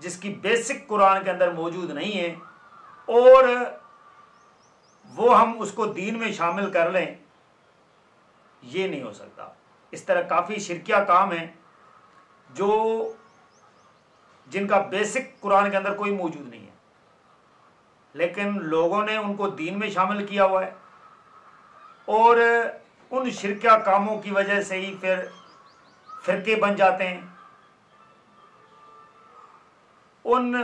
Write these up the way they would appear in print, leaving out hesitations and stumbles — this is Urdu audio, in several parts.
جس کی بیسک قرآن کے اندر موجود نہیں ہے اور وہ ہم اس کو دین میں شامل کر لیں، یہ نہیں ہو سکتا۔ اس طرح کافی شرکیہ کام ہیں جن کا بیسک قرآن کے اندر کوئی موجود نہیں ہے، لیکن لوگوں نے ان کو دین میں شامل کیا ہوا ہے، اور ان شرکیہ کاموں کی وجہ سے ہی پھر فرقے بن جاتے ہیں۔ ان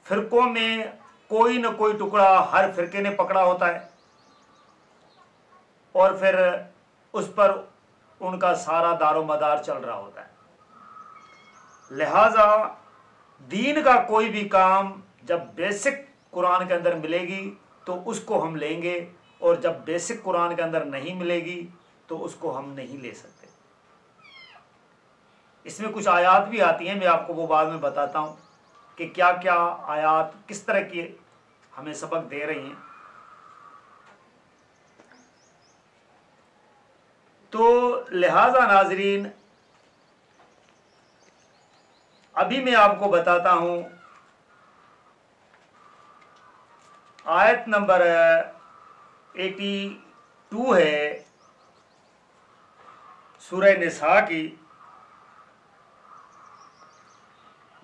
فرقوں میں کوئی نہ کوئی ٹکڑا ہر فرقے نے پکڑا ہوتا ہے، اور پھر اس پر ان کا سارا دار و مدار چل رہا ہوتا ہے۔ لہذا دین کا کوئی بھی کام جب بیسک قرآن کے اندر ملے گی تو اس کو ہم لیں گے، اور جب بیسک قرآن کے اندر نہیں ملے گی تو اس کو ہم نہیں لے سکتے۔ اس میں کچھ آیات بھی آتی ہیں، میں آپ کو وہ بعد میں بتاتا ہوں کہ کیا کیا آیات کس طرح کی ہمیں سبق دے رہی ہیں۔ تو لہذا ناظرین، ابھی میں آپ کو بتاتا ہوں آیت نمبر 82 ہے سورہ نساء کی۔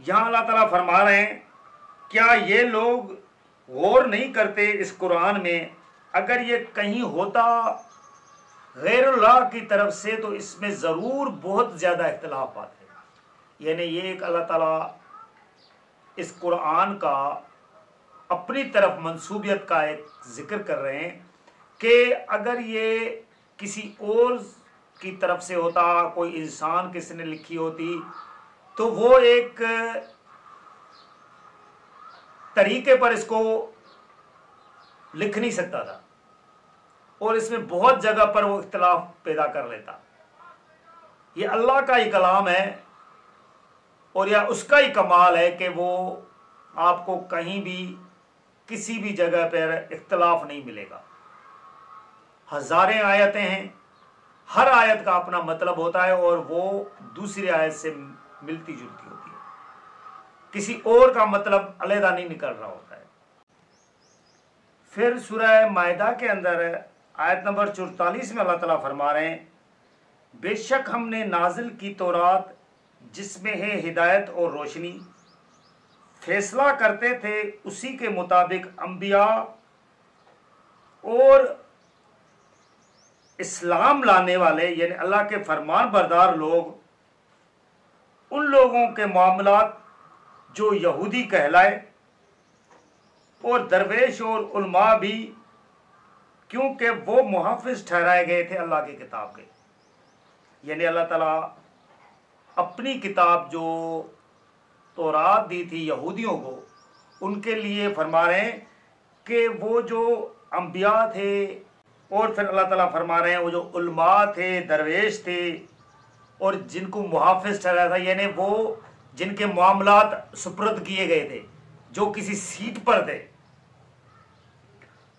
یہاں اللہ تعالیٰ فرما رہے ہیں، کیا یہ لوگ غور نہیں کرتے اس قرآن میں؟ اگر یہ کہیں ہوتا غیر اللہ کی طرف سے تو اس میں ضرور بہت زیادہ اختلافات ہیں۔ یعنی یہ ایک اللہ تعالیٰ اس قرآن کا اپنی طرف منسوبیت کا ایک ذکر کر رہے ہیں کہ اگر یہ کسی اور کی طرف سے ہوتا، کوئی انسان کسی نے لکھی ہوتی، تو وہ ایک طریقے پر اس کو لکھ نہیں سکتا تھا، اور اس میں بہت جگہ پر وہ اختلاف پیدا کر لیتا۔ یہ اللہ کا ہی کلام ہے، اور یا اس کا ہی کمال ہے کہ وہ آپ کو کہیں بھی کسی بھی جگہ پر اختلاف نہیں ملے گا۔ ہزاریں آیتیں ہیں، ہر آیت کا اپنا مطلب ہوتا ہے، اور وہ دوسری آیت سے ملتی جلتی ہوتی ہے، کسی اور کا مطلب علیحدہ نہیں نکل رہا ہوتا ہے۔ پھر سورہ مائدہ کے اندر آیت نمبر 44 میں اللہ تعالیٰ فرما رہے ہیں، بے شک ہم نے نازل کی تورات جس میں ہے ہدایت اور روشنی، فیصلہ کرتے تھے اسی کے مطابق انبیاء اور اسلام لانے والے، یعنی اللہ کے فرمان بردار لوگ، ان لوگوں کے معاملات جو یہودی کہلائے، اور درویش اور علماء بھی، کیونکہ وہ محافظ ٹھہرائے گئے تھے اللہ کی کتاب کے۔ یعنی اللہ تعالیٰ اپنی کتاب جو تورات دی تھی یہودیوں کو، ان کے لیے فرما رہے ہیں کہ وہ جو انبیاء تھے، اور پھر اللہ تعالیٰ فرما رہے ہیں وہ جو علماء تھے، درویش تھے، اور جن کو محافظ ٹھہرایا تھا، یعنی وہ جن کے معاملات سپرد کیے گئے تھے، جو کسی سیٹ پر تھے،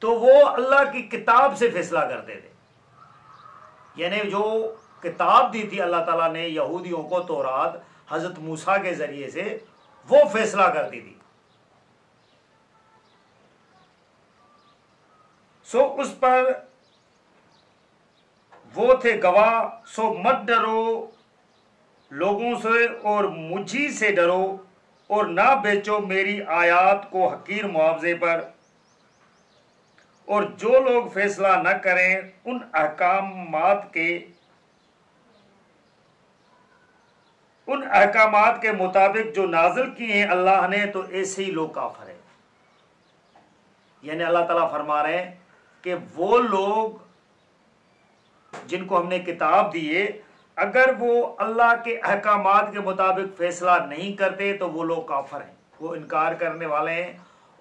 تو وہ اللہ کی کتاب سے فیصلہ کرتے تھے۔ یعنی جو کتاب دی تھی اللہ تعالیٰ نے یہودیوں کو، تورات، حضرت موسیٰ کے ذریعے سے، وہ فیصلہ کرتی تھی۔ سو اس پر وہ تھے گواہ، سو مت ڈرو لوگوں سے اور مجھی سے ڈرو، اور نہ بیچو میری آیات کو حقیر معاوضے پر، اور جو لوگ فیصلہ نہ کریں ان احکامات کے مطابق جو نازل کیے ہیں اللہ نے، تو ایسے ہی لوگ کافر ہیں۔ یعنی اللہ تعالیٰ فرما رہے ہیں کہ وہ لوگ جن کو ہم نے کتاب دیے، اگر وہ اللہ کے احکامات کے مطابق فیصلہ نہیں کرتے تو وہ لوگ کافر ہیں، وہ انکار کرنے والے ہیں۔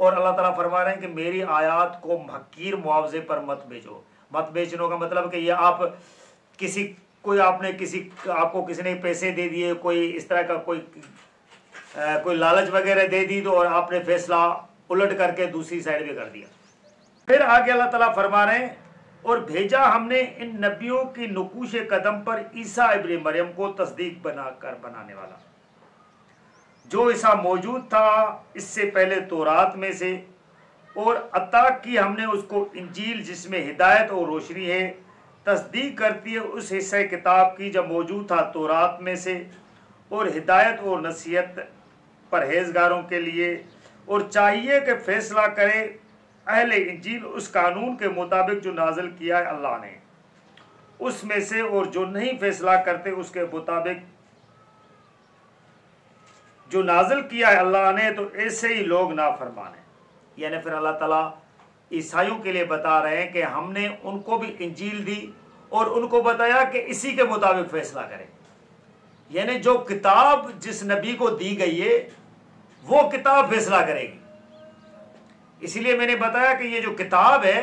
اور اللہ تعالیٰ فرما رہے ہیں کہ میری آیات کو حقیر معاوضے پر مت بیچو۔ مت بیچنے کا مطلب کہ یہ آپ آپ کو کسی نے پیسے دے دیے، کوئی اس طرح کا کوئی لالچ وغیرہ دے دی، تو اور آپ نے فیصلہ الٹ کر کے دوسری سائڈ پہ کر دیا۔ پھر آگے اللہ تعالیٰ فرما رہے ہیں، اور بھیجا ہم نے ان نبیوں کی نقوش قدم پر عیسیٰ ابن مریم کو تصدیق بنانے والا، جو عیسیٰ موجود تھا اس سے پہلے تورات میں سے، اور عطا کی ہم نے اس کو انجیل جس میں ہدایت اور روشنی ہے، تصدیق کرتی ہے اس حصہ کتاب کی جب موجود تھا تورات میں سے، اور ہدایت اور نصیحت پرہیزگاروں کے لیے، اور چاہیے کہ فیصلہ کرے اہل انجیل اس قانون کے مطابق جو نازل کیا ہے اللہ نے اس میں سے، اور جو نہیں فیصلہ کرتے اس کے مطابق جو نازل کیا ہے اللہ نے تو ایسے ہی لوگ نافرمان ہیں۔ یعنی پھر اللہ تعالیٰ عیسائیوں کے لیے بتا رہے ہیں کہ ہم نے ان کو بھی انجیل دی اور ان کو بتایا کہ اسی کے مطابق فیصلہ کریں، یعنی جو کتاب جس نبی کو دی گئی ہے وہ کتاب فیصلہ کرے گی۔ اسی لیے میں نے بتایا کہ یہ جو کتاب ہے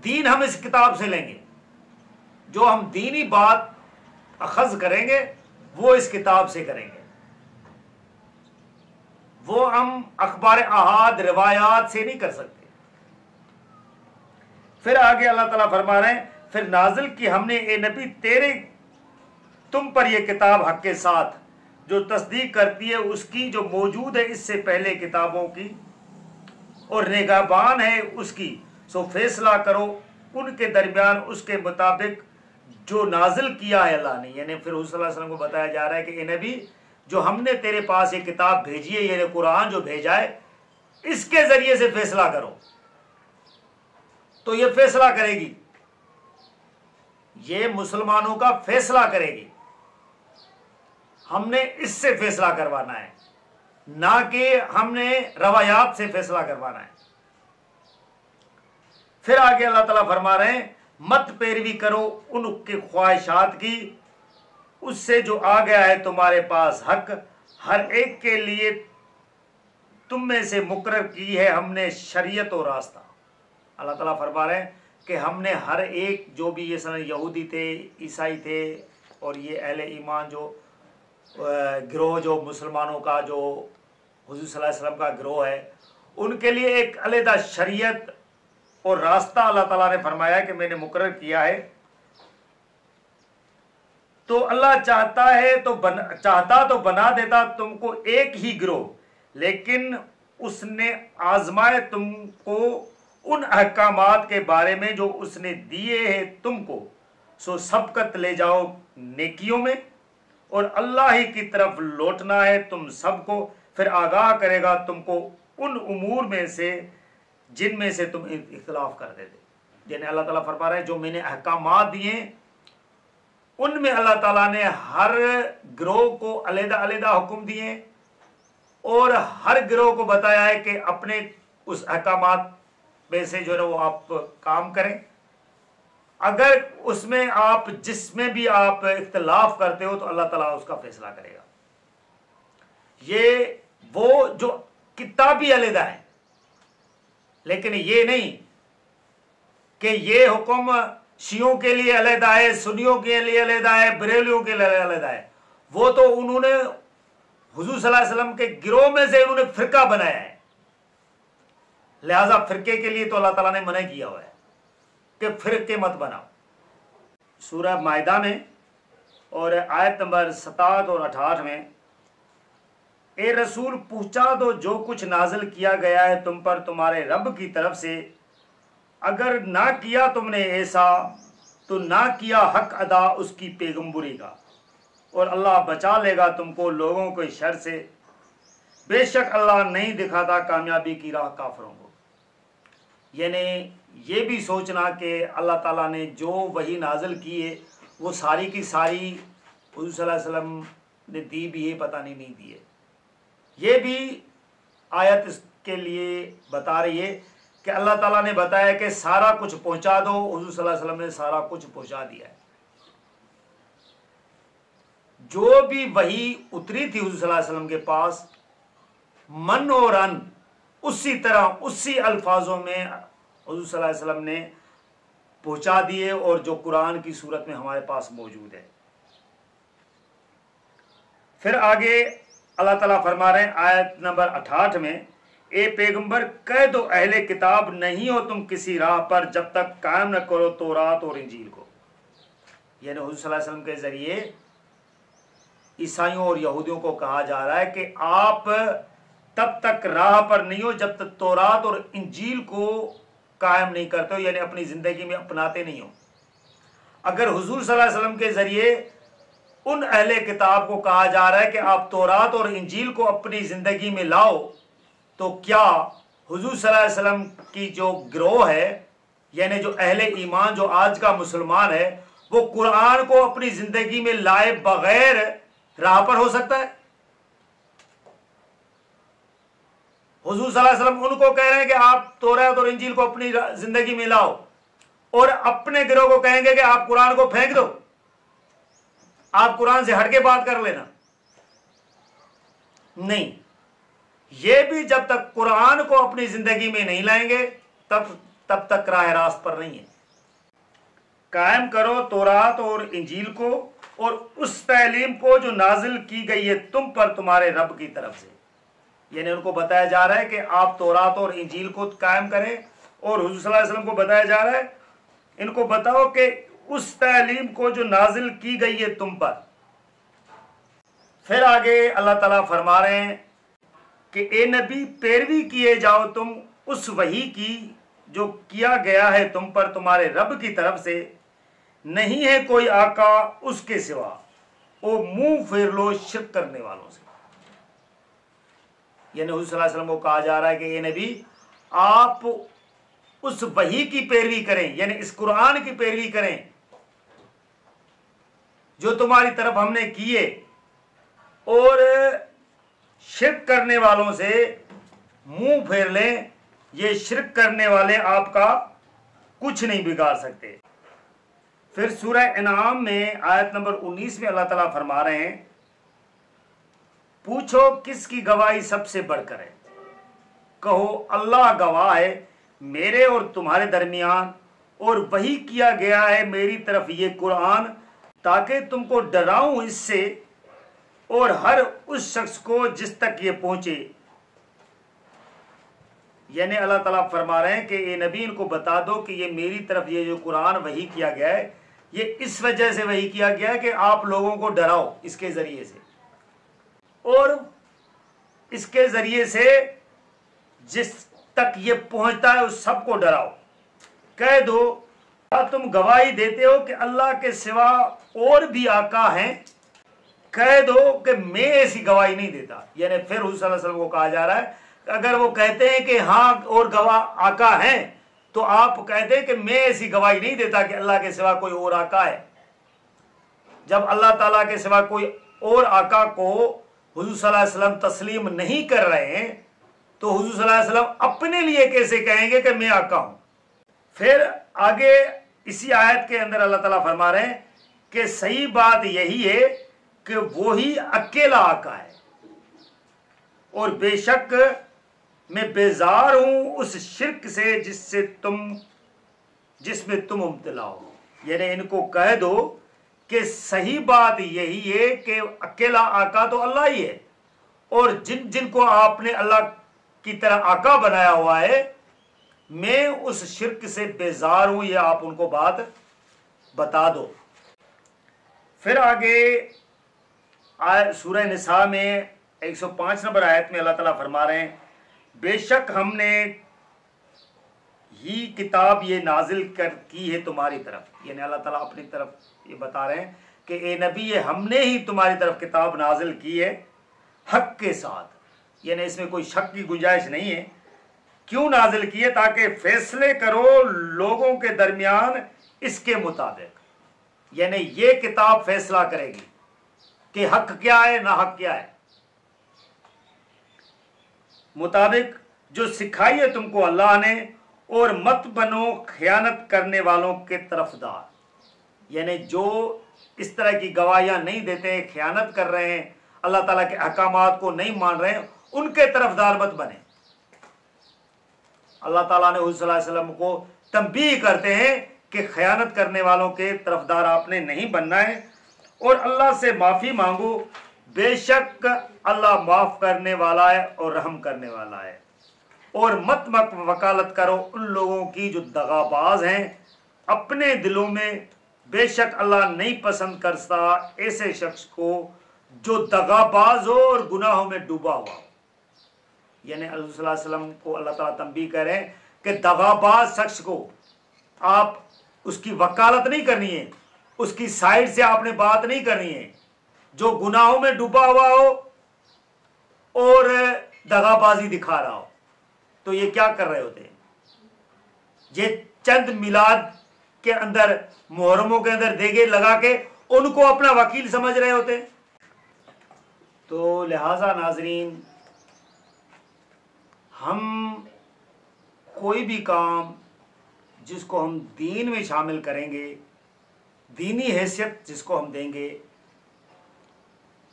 دین ہم اس کتاب سے لیں گے، جو ہم دینی بات اخذ کریں گے وہ اس کتاب سے کریں گے، وہ ہم اخبار احاد روایات سے نہیں کر سکتے۔ پھر آگے اللہ تعالیٰ فرما رہے ہیں پھر نازل کی ہم نے اے نبی تم پر یہ کتاب حق کے ساتھ جو تصدیق کرتی ہے اس کی جو موجود ہے اس سے پہلے کتابوں کی، اور نگہبان ہے اس کی، سو فیصلہ کرو ان کے درمیان اس کے مطابق جو نازل کیا ہے اللہ نے۔ یعنی پھر حضور صلی اللہ علیہ وسلم کو بتایا جا رہا ہے کہ اے نبی جو ہم نے تیرے پاس یہ کتاب بھیجی ہے یعنی قرآن جو بھیجا ہے اس کے ذریعے سے فیصلہ کرو، تو یہ فیصلہ کرے گی، یہ مسلمانوں کا فیصلہ کرے گی۔ ہم نے اس سے فیصلہ کروانا ہے، نہ کہ ہم نے روایات سے فیصلہ کروانا ہے۔ پھر آگے اللہ تعالیٰ فرما رہے ہیں مت پیروی کرو ان کے خواہشات کی، اس سے جو آ گیا ہے تمہارے پاس حق، ہر ایک کے لیے تم میں سے مقرر کی ہے ہم نے شریعت و راستہ۔ اللہ تعالیٰ فرما رہے ہیں کہ ہم نے ہر ایک جو بھی یہ یہودی تھے، عیسائی تھے، اور یہ اہل ایمان جو گروہ جو مسلمانوں کا جو حضور صلی اللہ علیہ وسلم کا گروہ ہے، ان کے لیے ایک علیحدہ شریعت اور راستہ اللہ تعالیٰ نے فرمایا کہ میں نے مقرر کیا ہے۔ تو اللہ چاہتا تو بنا دیتا تم کو ایک ہی گروہ، لیکن اس نے آزمائے تم کو ان احکامات کے بارے میں جو اس نے دیے ہیں تم کو، سو سبقت لے جاؤ نیکیوں میں، اور اللہ ہی کی طرف لوٹنا ہے تم سب کو، پھر آگاہ کرے گا تم کو ان امور میں سے جن میں سے تم اختلاف کرتے تھے۔ یعنی اللہ تعالیٰ فرما رہے ہیں جو میں نے احکامات دیے ان میں اللہ تعالیٰ نے ہر گروہ کو علیحدہ علیحدہ حکم دیے، اور ہر گروہ کو بتایا ہے کہ اپنے اس احکامات میں سے جو ہے وہ آپ کام کریں۔ اگر اس میں آپ جس میں بھی آپ اختلاف کرتے ہو تو اللہ تعالیٰ اس کا فیصلہ کرے گا۔ یہ وہ جو کتابی علیحدہ ہے، لیکن یہ نہیں کہ یہ حکم شیعوں کے لیے علیحدہ ہے، سنیوں کے لیے علیحدہ ہے، بریلیوں کے لیے علیحدہ ہے۔ وہ تو انہوں نے حضور صلی اللہ علیہ وسلم کے گروہ میں سے انہوں نے فرقہ بنایا ہے، لہذا فرقے کے لیے تو اللہ تعالیٰ نے منع کیا ہوا ہے کہ فرقے مت بناؤ۔ سورہ مائدہ میں اور آیت نمبر 67 اور 68 میں اے رسول پہنچا دو جو کچھ نازل کیا گیا ہے تم پر تمہارے رب کی طرف سے، اگر نہ کیا تم نے ایسا تو نہ کیا حق ادا اس کی پیغمبری کا، اور اللہ بچا لے گا تم کو لوگوں کے شر سے، بے شک اللہ نہیں دکھاتا کامیابی کی راہ کافروں کو۔ یعنی یہ بھی سوچنا کہ اللہ تعالیٰ نے جو وحی نازل کی ہے وہ ساری کی ساری حضور صلی اللہ علیہ وسلم نے دی بھی ہے، پتہ نہیں دی ہے۔ یہ بھی آیت اس کے لیے بتا رہی ہے کہ اللہ تعالیٰ نے بتایا کہ سارا کچھ پہنچا دو، حضور صلی اللہ علیہ وسلم نے سارا کچھ پہنچا دیا ہے۔ جو بھی وحی اتری تھی حضور صلی اللہ علیہ وسلم کے پاس من اور ان اسی طرح اسی الفاظوں میں حضور صلی اللہ علیہ وسلم نے پہنچا دیے، اور جو قرآن کی صورت میں ہمارے پاس موجود ہے۔ پھر آگے اللہ تعالیٰ فرما رہے ہیں آیت نمبر 68 میں اے پیغمبر کہہ دو اہل کتاب نہیں ہو تم کسی راہ پر جب تک قائم نہ کرو تورات اور انجیل کو۔ یعنی حضور صلی اللہ علیہ وسلم کے ذریعے عیسائیوں اور یہودیوں کو کہا جا رہا ہے کہ آپ تب تک راہ پر نہیں ہو جب تک تورات اور انجیل کو قائم نہیں کرتے ہو، یعنی اپنی زندگی میں اپناتے نہیں ہو۔ اگر حضور صلی اللہ علیہ وسلم کے ذریعے ان اہل کتاب کو کہا جا رہا ہے کہ آپ تورات اور انجیل کو اپنی زندگی میں لاؤ، تو کیا حضور صلی اللہ علیہ وسلم کی جو گروہ ہے، یعنی جو اہل ایمان، جو آج کا مسلمان ہے، وہ قرآن کو اپنی زندگی میں لائے بغیر راہ پر ہو سکتا ہے؟ حضور صلی اللہ علیہ وسلم ان کو کہہ رہے ہیں کہ آپ تورات اور انجیل کو اپنی زندگی میں لاؤ، اور اپنے گروہ کو کہیں گے کہ آپ قرآن کو پھینک دو، آپ قرآن سے ہٹ کے بات کر لینا۔ نہیں، یہ بھی جب تک قرآن کو اپنی زندگی میں نہیں لائیں گے تب تک راہ راست پر نہیں ہے۔ قائم کرو تورات اور انجیل کو اور اس تعلیم کو جو نازل کی گئی ہے تم پر تمہارے رب کی طرف سے، یعنی ان کو بتایا جا رہا ہے کہ آپ تورات اور انجیل کو قائم کریں، اور حضور صلی اللہ علیہ وسلم کو بتایا جا رہا ہے ان کو بتاؤ کہ اس تعلیم کو جو نازل کی گئی ہے تم پر۔ پھر آگے اللہ تعالیٰ فرما رہے ہیں کہ اے نبی پیروی کیے جاؤ تم اس وحی کی جو کیا گیا ہے تم پر تمہارے رب کی طرف سے، نہیں ہے کوئی آقا اس کے سوا، او منہ پھیر لو شرک کرنے والوں سے۔ یعنی حضور صلی اللہ علیہ وسلم کو کہا جا رہا ہے کہ اے نبی آپ اس وحی کی پیروی کریں، یعنی اس قرآن کی پیروی کریں جو تمہاری طرف ہم نے کیے، اور شرک کرنے والوں سے منہ پھیر لیں۔ یہ شرک کرنے والے آپ کا کچھ نہیں بگاڑ سکتے۔ پھر سورہ انعام میں آیت نمبر 19 میں اللہ تعالیٰ فرما رہے ہیں، پوچھو کس کی گواہی سب سے بڑھ کر ہے، کہو اللہ گواہ ہے میرے اور تمہارے درمیان، اور وحی کیا گیا ہے میری طرف یہ قرآن، تاکہ تم کو ڈراؤں اس سے اور ہر اس شخص کو جس تک یہ پہنچے۔ یعنی اللہ تعالیٰ فرما رہے ہیں کہ اے نبی ان کو بتا دو کہ یہ میری طرف یہ جو قرآن وحی کیا گیا ہے، یہ اس وجہ سے وحی کیا گیا ہے کہ آپ لوگوں کو ڈراؤ اس کے ذریعے سے، اور اس کے ذریعے سے جس تک یہ پہنچتا ہے اس سب کو ڈراؤ۔ کہہ دو کیا تم گواہی دیتے ہو کہ اللہ کے سوا اور بھی آقا ہیں؟ کہہ دو کہ میں ایسی گواہی نہیں دیتا۔ یعنی پھر حضور صلی اللہ علیہ وسلم کو کہا جا رہا ہے کہ اگر وہ کہتے ہیں کہ ہاں اور گواہ آقا ہیں، تو آپ کہتے ہیں کہ میں ایسی گواہی نہیں دیتا کہ اللہ کے سوا کوئی اور آقا ہے۔ جب اللہ تعالیٰ کے سوا کوئی اور آقا کو حضور صلی اللہ علیہ وسلم تسلیم نہیں کر رہے ہیں، تو حضور صلی اللہ علیہ وسلم اپنے لیے کیسے کہیں گے کہ میں آقا ہوں؟ پھر آگے اسی آیت کے اندر اللہ تعالیٰ فرما رہے ہیں کہ صحیح بات یہی ہے کہ وہی اکیلا آقا ہے، اور بے شک میں بیزار ہوں اس شرک سے جس میں تم مبتلا ہو۔ یعنی ان کو کہہ دو کہ صحیح بات یہی ہے کہ اکیلا آقا تو اللہ ہی ہے، اور جن کو آپ نے اللہ کی طرح آقا بنایا ہوا ہے، میں اس شرک سے بیزار ہوں، یہ آپ ان کو بات بتا دو۔ پھر آگے سورہ نساء میں 105 نمبر آیت میں اللہ تعالیٰ فرما رہے ہیں، بے شک ہم نے ہی کتاب یہ نازل کی ہے تمہاری طرف۔ یعنی اللہ تعالیٰ اپنی طرف یہ بتا رہے ہیں کہ اے نبی یہ ہم نے ہی تمہاری طرف کتاب نازل کی ہے حق کے ساتھ، یعنی اس میں کوئی شک کی گنجائش نہیں ہے۔ کیوں نازل کی ہے؟ تاکہ فیصلے کرو لوگوں کے درمیان اس کے مطابق، یعنی یہ کتاب فیصلہ کرے گی کہ حق کیا ہے نہ حق کیا ہے، مطابق جو سکھائی ہے تم کو اللہ نے، اور مت بنو خیانت کرنے والوں کے طرفدار۔ یعنی جو اس طرح کی گواہیاں نہیں دیتے ہیں، خیانت کر رہے ہیں، اللہ تعالیٰ کے احکامات کو نہیں مان رہے ہیں، ان کے طرفدار مت بنے۔ اللہ تعالیٰ نے حضور صلی اللہ علیہ وسلم کو تنبیہ کرتے ہیں کہ خیانت کرنے والوں کے طرفدار آپ نے نہیں بننا ہے، اور اللہ سے معافی مانگو، بے شک اللہ معاف کرنے والا ہے اور رحم کرنے والا ہے۔ اور مت وکالت کرو ان لوگوں کی جو دغاباز ہیں اپنے دلوں میں، بے شک اللہ نہیں پسند کرتا ایسے شخص کو جو دغاباز ہو اور گناہوں میں ڈوبا ہوا ہو. یعنی حضور صلی اللہ علیہ وسلم کو اللہ تعالیٰ تنبیہ کر رہے ہیں کہ دغاباز شخص کو آپ اس کی وکالت نہیں کرنی ہے، اس کی سائڈ سے آپ نے بات نہیں کرنی ہے. جو گناہوں میں ڈوبا ہوا ہو اور دغابازی دکھا رہا ہو تو یہ کیا کر رہے ہوتے ہیں؟ یہ چند میلاد کے اندر، محرموں کے اندر دیگے لگا کے ان کو اپنا وکیل سمجھ رہے ہوتے ہیں. تو لہذا ناظرین، ہم کوئی بھی کام جس کو ہم دین میں شامل کریں گے، دینی حیثیت جس کو ہم دیں گے،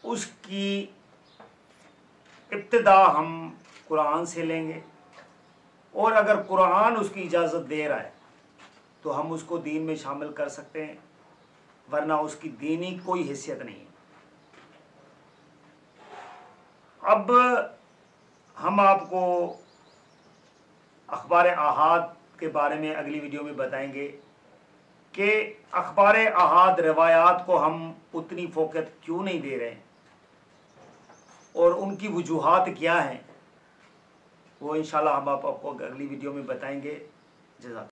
اس کی ابتدا ہم قرآن سے لیں گے، اور اگر قرآن اس کی اجازت دے رہا ہے تو ہم اس کو دین میں شامل کر سکتے ہیں، ورنہ اس کی دینی کوئی حیثیت نہیں ہے. اب ہم آپ کو اخبار احاد کے بارے میں اگلی ویڈیو میں بتائیں گے کہ اخبار احاد روایات کو ہم اتنی فوقیت کیوں نہیں دے رہے ہیں اور ان کی وجوہات کیا ہیں. وہ انشاءاللہ ہم آپ کو اگلی ویڈیو میں بتائیں گے. جزاک